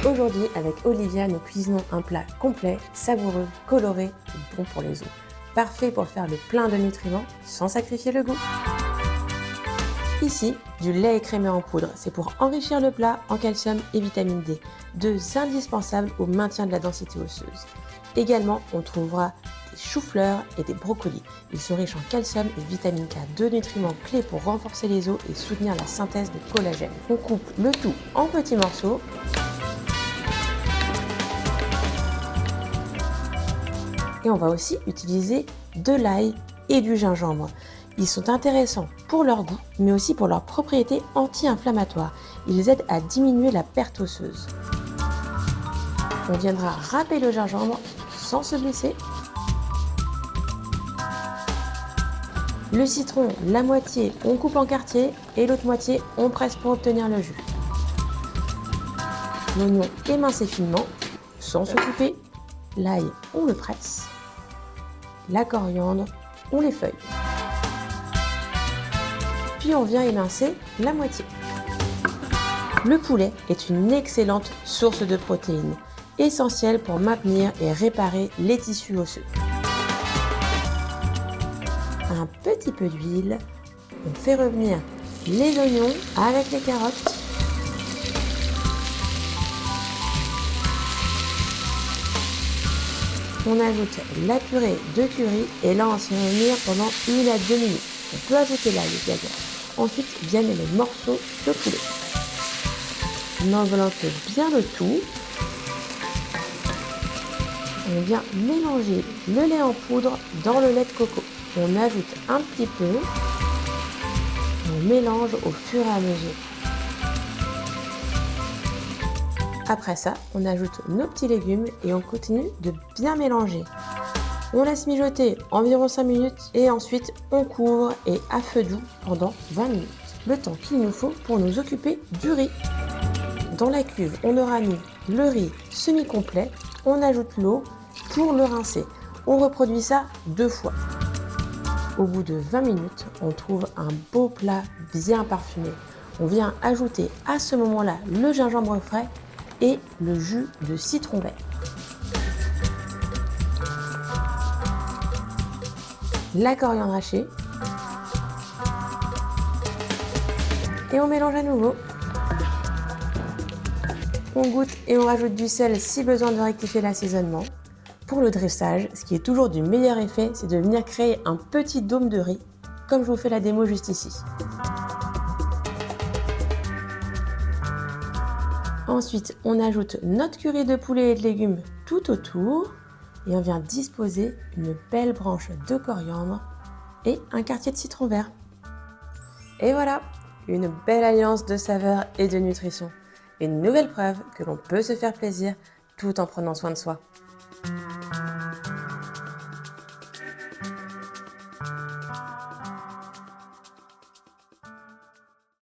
Aujourd'hui, avec Olivia, nous cuisinons un plat complet, savoureux, coloré et bon pour les os. Parfait pour faire le plein de nutriments sans sacrifier le goût. Ici, du lait écrémé en poudre, c'est pour enrichir le plat en calcium et vitamine D, deux indispensables au maintien de la densité osseuse. Également, on trouvera des choux-fleurs et des brocolis. Ils sont riches en calcium et vitamine K, deux nutriments clés pour renforcer les os et soutenir la synthèse de collagène. On coupe le tout en petits morceaux. Et on va aussi utiliser de l'ail et du gingembre. Ils sont intéressants pour leur goût, mais aussi pour leurs propriétés anti-inflammatoires. Ils aident à diminuer la perte osseuse. On viendra râper le gingembre sans se blesser. Le citron, la moitié, on coupe en quartiers et l'autre moitié, on presse pour obtenir le jus. L'oignon émincé finement, sans se couper. L'ail, on le presse. La coriandre, on l'effeuille. Puis on vient émincer la moitié. Le poulet est une excellente source de protéines, essentielle pour maintenir et réparer les tissus osseux. Un petit peu d'huile, on fait revenir les oignons avec les carottes. On ajoute la purée de curry et là on se fait revenir pendant 1 à 2 minutes. On peut ajouter l'ail également. Ensuite viennent les morceaux de poulet. On enveloppe bien le tout. On vient mélanger le lait en poudre dans le lait de coco. On ajoute un petit peu. On mélange au fur et à mesure. Après ça, on ajoute nos petits légumes et on continue de bien mélanger. On laisse mijoter environ 5 minutes et ensuite on couvre et à feu doux pendant 20 minutes. Le temps qu'il nous faut pour nous occuper du riz. Dans la cuve, on aura mis le riz semi-complet, on ajoute l'eau pour le rincer. On reproduit ça 2 fois. Au bout de 20 minutes, on trouve un beau plat bien parfumé. On vient ajouter à ce moment-là le gingembre frais et le jus de citron vert. La coriandre hachée. Et on mélange à nouveau. On goûte et on rajoute du sel si besoin de rectifier l'assaisonnement. Pour le dressage, ce qui est toujours du meilleur effet, c'est de venir créer un petit dôme de riz, comme je vous fais la démo juste ici. Ensuite, on ajoute notre curry de poulet et de légumes tout autour et on vient disposer une belle branche de coriandre et un quartier de citron vert. Et voilà, une belle alliance de saveurs et de nutrition. Une nouvelle preuve que l'on peut se faire plaisir tout en prenant soin de soi.